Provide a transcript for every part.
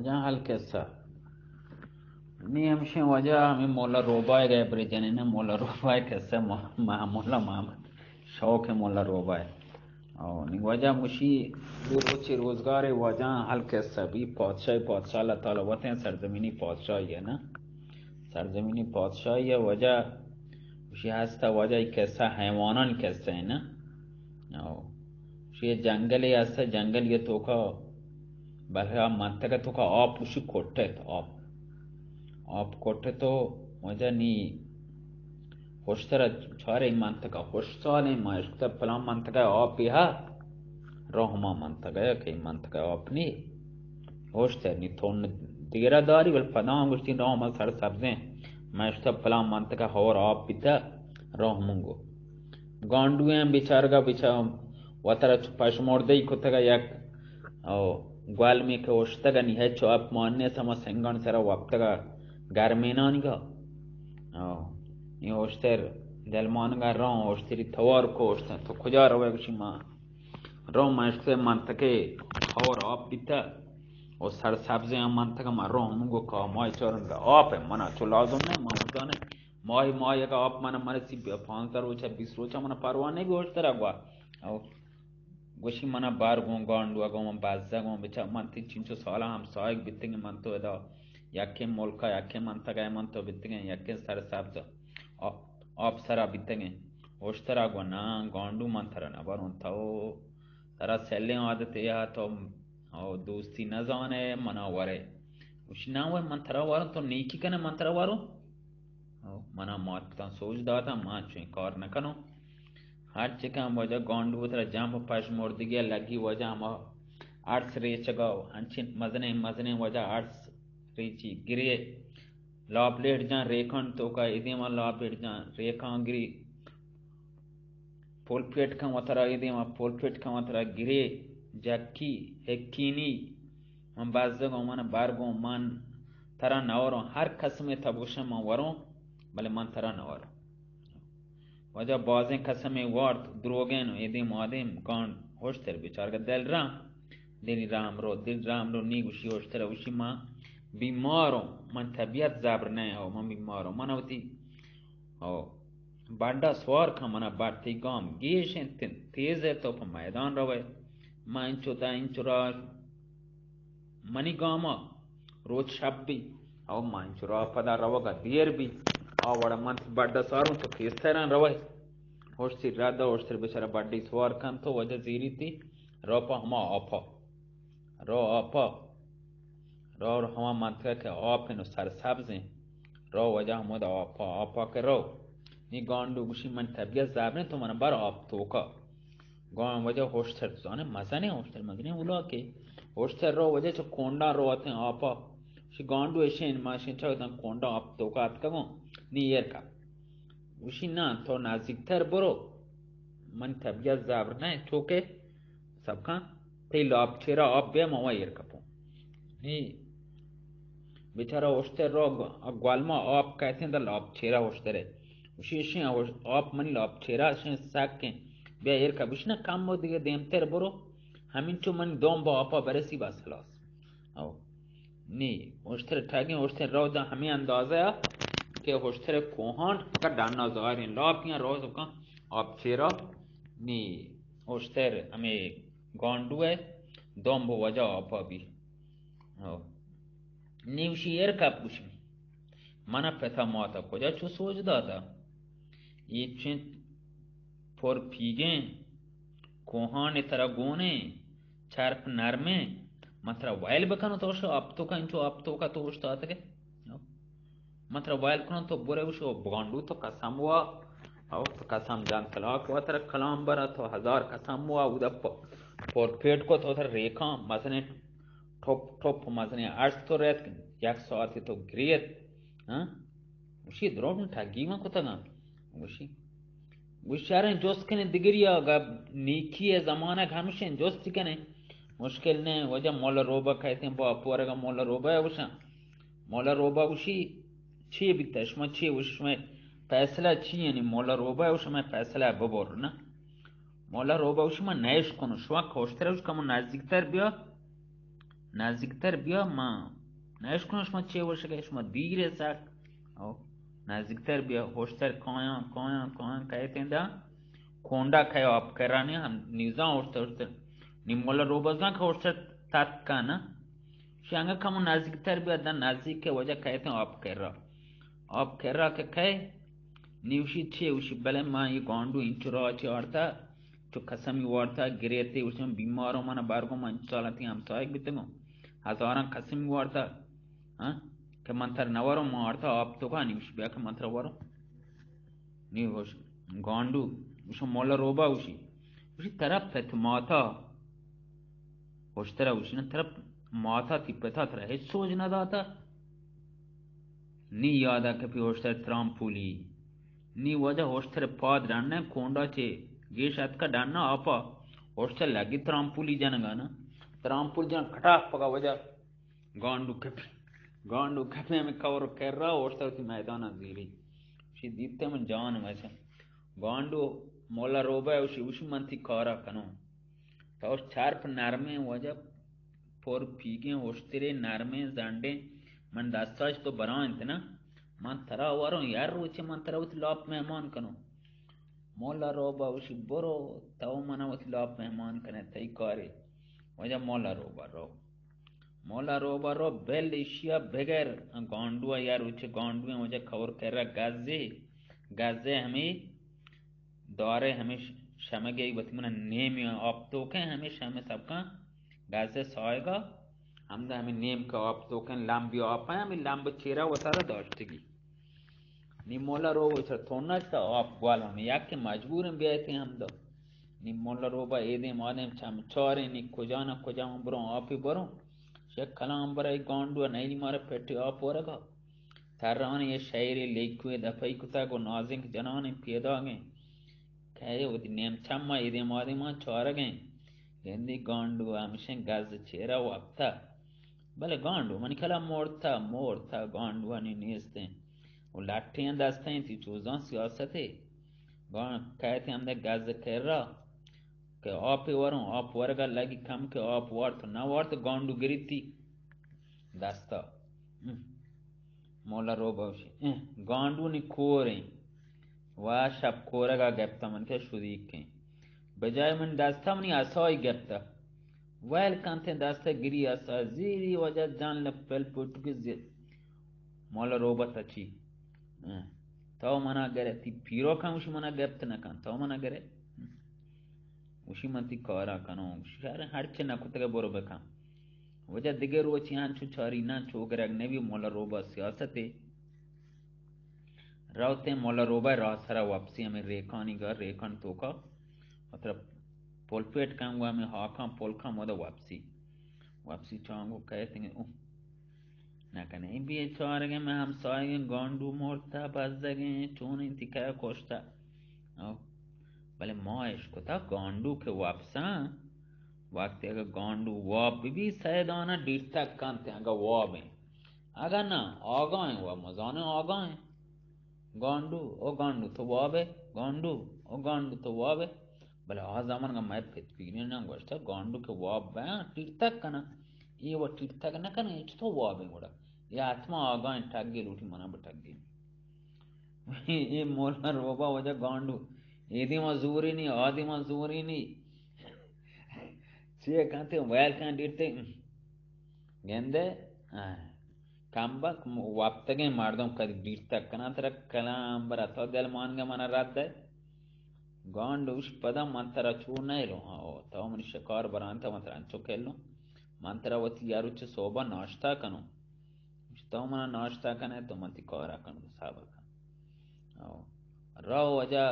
وجه حل قصه نی همشه وجه همین مولا روبای گه بریجنه نه مولا روبای قصه مولا محمد شوک مولا روبای او نی وجه مشی روچی روزگار وجه حل قصه بی پادشاه اللہ تعالی وطن سرزمینی پادشاهیه نه سرزمینی پادشاهیه وجه مشی هسته وجه قصه حیوانان قصه نه او مشی جنگلی هسته جنگل یه توکا بلکه منطقه توکا آب مشی کٹت آب کٹه تو وجه نی خوشتر چاره این منطقه خوش ساله ما اشکتا پلان منطقه آب بیها رو هما منطقه که این منطقه آب نی خوشتر نی تون دیگره داری بل پدام گوشتی رو هما سر سبزه ما اشکتا پلان منطقه هور آب بیتا رو همونگو گاندوی هم بیچارگا وطر پشمورده کتگا یک گوال می که وشتگا نی هچو آب مانه سما سنگان سر وقتگا گرمینانیگا این وشتر دلمانگا راه وشتری توار کو وشتر تو کجا روی بشی ما رو مشکل منطقه هور آب بیتا و سر سبزی هم منطقه ما رو همونگو که مای چارنگا آب منا چو لازم نه ما وزانه مای که آب من سی 15 روچه 20 روچه من پروانه گوشتر اگوا گوشی من بارگون گاندو اگو من بازدگون بچه من تی چینچو سالا هم سایگ بیتنگی من تو ادا یکی ملکا یکی منطقه من تو بیتنگی یکی سر سبز آب سرا بیتنگی وشتر اگو نا گاندو من ترا نبارون تاو ترا سلی عادت یا تو دوستی نزانه منا وره وشی نا من ترا وارون تو نیکی کنه من ترا وارون منا مات کتان سوچ داتا من چون کار نکنو هر چکم وجه گاندو بطرا جنب پش مردگی لگی وجه اما عرص ریچگا انچین مزنه وجه عرص ریچی گریه لاب لیٹ جان ریکان تو کا ایدیما لاب لیٹ جان ریکان گری پول پیٹ کم وطرا ایدیما پول پیٹ کم وطرا گریه جکی حکینی من بازدگو من بارگو من ترا نورو هر قسم تبوشم من ورو بله من ترا نورو وجہ بازیں قسمیں وارد دروگین و ایدیم آدیم گان ہوشتر بیچارگا دل رام رو نی گوشی ہوشتر وشی ما بیمارو من طبیعت زبر نہیں ہو من بیمارو من ہوتی بانڈا سوار کھا منا بارتی گام گیشن تیز ہے تو پا میدان روے ما انچو تا انچو را منی گاما روز شب بھی او ما انچو را پدا روگا دیر بھی وڑا من بڑا سارون تو تیز تیران روی ہوشتی رادا ہوشتر بچارا بڑی سوار کن تو وجہ زیری تی رو پا ہما آپا رو ہما منطقہ کے آپن و سر سبزیں رو وجہ ہما دا آپا کے رو نی گاندو گوشی من طبیعت زابرین تو من بار آپ توکا گان وجہ ہوشتر تو زانے مزنے ہوشتر اولا کے ہوشتر رو وجہ چو کونڈا رو آتے ہیں آپا شی گاندو ایشین ماشین چاہتا کونڈا آپ توکا آت کگو نی ایر کا وشی نا تو نزدیکتر برو من طبیعت زبر نه چوکه سبکان تی لاب چرا آب بیم آوا ایر کپو نی بیچارا وشتر رو گوالما آب کہتے ہیں دا لاب چرا وشتره وشی شین آب منی لاب چرا شین ساکن بیا ایر کپ وشی نا کم و دیگه دیمتر برو همین چو من دوم با آپا برسی بس خلاص او نی وشتر تاگین وشتر رو دا همین اندازه که وشتر کوهان که دانا زارین لابیان روز کن آب چرا نی وشتر امی گاندوه دوم با وجه آپا بی نیوشی ایر کپ گوشی منا پتا ماتا کجا چو سوچ دادا یہ چین پر پیگیں کوهان ترا گونه چرپ نرمه مطرا وائل بکنو توشو اب تو کا انچو اب تو کا توش داتا که مطرا وائل کنو تو بره وشو گاندو تو قسم وا او تو قسم جان طلاق و تر کلام برا تو 1000 قسم وا او دپ پر پیٹ کو تو تر ریکا مزنے ٹھپ مزنے ارس تو رت یک ساعت تو گریت ہاں وشی درون ٹھگیما کو تگا وشارن جوس کنے دگریا گب نیکی زمانہ ہمشن جوس کنے مشکل نے وجہ مولا روبا کہتے ہیں با پورگا مولا روبا ہے وشا مولا روبا وشی چی بیتش ما چی وش میں فیصلہ چی یعنی مولا روبا وش میں فیصلہ ببر نا مولا روبا وش میں نیش کنو شوا کوشتر وش کم نزدیکتر بیا نزدیکتر بیا ما نش کنم شما چه باشه که شما دیگه سر او نزدیکتر بیا هوشتر کایا که تندا کوندا که آب کرانی هم نیزان هوشتر نیمولا روبازان که هوشتر تات کانا شانگه کمو نزدیکتر بیا دن نزدیک که وجه که تن آب کرا که نیوشی چه وشی بله ما یه گاندو اینچرا چه آرتا چو قسمی وارتا گریته وشم بیمارو مانا بارگو من چالتی هم سایک بیتگو هزاران قسمی وارتا که منتر نوارو مارتا آب تو کا نیوشی بیا که منتر وارو نیو وش گاندو وشم مولا روبا وشی طرف پت ماتا وشترا وشی نه طرف ماتا تی پتا ترا هیچ سوچ نداتا نی یادا که پی وشتر ترامپولی नी वजह होस्टर पाद रन्ने कोंडा चे गेश अतका डान्ना आपा होस्टर लगी त्रामपुली जनगा ना त्रामपुल जन खटा पका वजह गांडू कपे में कवर कर रहा होस्टर उसी मैदान जीरी उसी दीप्ते में जान वैसे गांडू मोला रोबा उसी मंथी कारा कनो तो चार पर नरमे वजह पोर पीगे होस्टरे नरमे जांडे मन दास्ताज तो बरान थे ना man tara waro yar ruche man tara uti lop mehman kano mola roba ushi boro taw mana uti lop mehman kane tai kare waja mola roba ro bel ishia beger gondua yar uche gondue waja khabar kera gazze hame dore hame shamage batimana name op to ke hame shame sabka gazze soega हमदा हमें नेम का आप तो कन लंबी आप है हमें लंब चेहरा वतारा दाश्तगी निमोला रो वचर थोना ता आप वाला में याके मजबूर में बेते हम दो निमोला रोबा एदे मादे चम चोरे नि खोजाना बरो आप ही बरो शेख कलाम बरे गांडू नहीं मारे पेटे आप वरगा थारान ये शायरी लेखुए दफई कुता को नाजिक जनाने पेदागे कहे वो नेम चम्मा एदे मादे मा चोरगे गेंदी गांडू हमसे गज चेहरा वक्ता भले गांडू मन खला मोरता गांडू अनि नेस्ते वो लाठियां दस्ते थी चूज़ां सियासत है गांड कहते हमने गज कर रहा के आप वरों आप वर्गा लगी कम के आप वार तो ना वार तो गांडू गिरी थी दस्ता मोला रोबावशी गांडू नि कोरे वाह शब कोरेगा गप्ता मन के शुदीक के बजाय मन दस्ता मनी आसाई गप्ता वैल कांते दास्ता गिरी आसा जीरी वजह जान लपल पुटुकिज मोला रोबा तची ताव मना गरे ती पीरो का उशी मना गप्त न कान ताव मना गरे उशी मंती कारा कनो शहर हरचे न कुतगे बरोबर का वजह दिगे रोची हां छु चारी ना चोगरग नेवी मोला रोबा सियासते रावते मोला रोबा रासरा वापसी हमें रेखानी घर रेखन तोका मतलब पोलपेट काम हुआ में हाका पोलखा मोदा वापसी चांगो कहते हैं ना कने भी चारगे में हम सागे गांडू मोरता बजगे चोने तिका कोस्ता भले माइश को था गांडू के वापसा वक्त अगर गांडू वाप भी सैदाना डीटता कांते अगर वाप है अगर ना आगा है वह मजाने आगा है गांडू तो वाप है गांडू तो वाप है भले आ जमान का मैं फिर ना गोष्टा गांडू के वाप है टीटता कना ये वो टीटता कना कना ये तो वाप है गोड़ा ये आत्मा आगा ठगे रूठी मना बठगे ये मोला रोबा वजह गांडू एदी मजूरी नहीं आदि मजूरी नहीं चे कहते वैल कहां डीरते गेंदे कंबक वाप्तगे मारदम कदी डीरता कना तर कलाम बरा तो दिल मानगे मना रात दे गांडू उस पदम मंतरा चूना लो तो मन शिकार बरांता मंतरा अंचो खेलो मंतरा वती यारुच सोबा नाश्ता कनो तो मना नाश्ता कने तो मंती कोरा कनो साबा राव वजह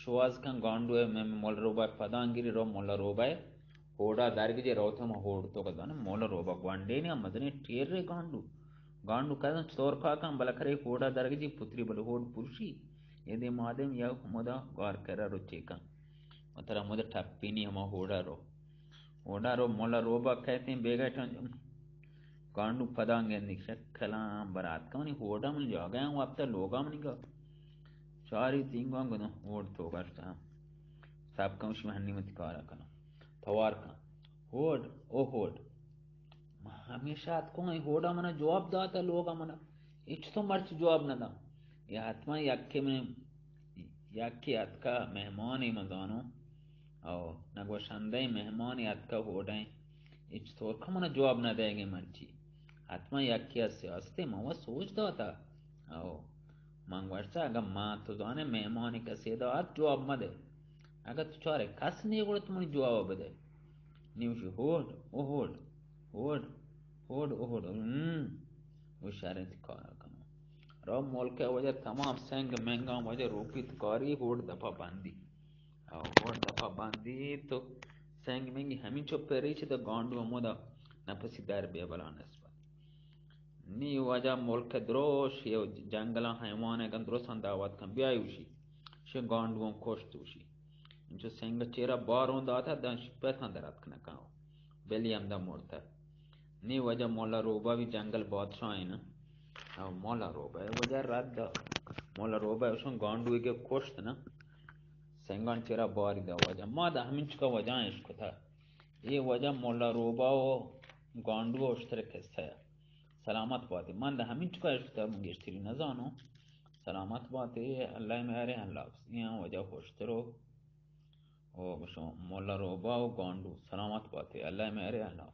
शुवाज kan गांडू में मोल रोबा पदांगिरी रो मोल रोबा होड़ा दारगी जे रोथे म होड़ तो कदन मोल रोबा ग्वांडे ने मदने टेर रे गांडू कदन चोर का kan बलखरे होड़ा दारगी जी पुत्री बल होड़ पुरुषी यदि मादेम या मोदा गार करा रुचे का मतरा मोदा ठप्पीनी हम होड़ा रो मोल रोबा कहते हैं बेगा गांडू पदांगे निक्षक खलाम बरात का नहीं होड़ा मन जागा हूं अब तक लोगा मन का चारी तींगा गनो होड़ तो करता सब का उस महनी मत कारा कनो थवार का होड़ हमेशा अतको होड़ा मना जवाब दाता लोग मना इच तो मर्च जवाब न दा या हतमा यक्के में यक्के अतका मेहमान ही मजानो और नगवशंदे मेहमान अतका होड़े इच तो मना जवाब न देंगे मर्ची हतमा यक्के से अस्ते मवा सोच दाता और मंगवर्षा अगर माँ तो जाने मेहमान का सेदा आज जवाब मदे अगर तू चारे कस नहीं कोड़े तुम्हारी जवाब बदे न्यूशी होड़ ओहोड़ होड़ होड़ ओहोड़ वो शारे तिकारा कनो रो मोल के वजह तमाम संग महंगा वजह रूपित कारी होड़ दफा बांधी और होड़ दफा बांधी तो संग महंगी हमी चो पेरी चे तो गांडू मोदा नपसीदार बेबलानस नी वजह मुल्क द्रोश ये जंगला हैवान है द्रोस दावत kan ब्यायुशी शे गांडुओं कोष्टुशी जो सेंग चेरा बार होंदा था दंश पैसा दरत कना काओ बेलियम दा मोड़ता नी वजह मोला रोबा भी जंगल बादशाह है ना और मोला रोबा वजह रद्द मोला रोबा उसो गांडुए के कोष्ट ना सेंगन चेरा बारी दा वजह मादा हमिंच का वजह इसको था ये वजह मोला रोबा वो गांडुओ उस तरह किस्सा है सलामत बातें मंद हमिंच का इश्ता मुंगेश्तरी न जानो सलामत बातें अल्लाह मेरे अल्लाह यहाँ वजह होश्तरो ओ बशो मोला रोबा ओ गांडू सलामत बातें अल्लाह मेरे अल्लाह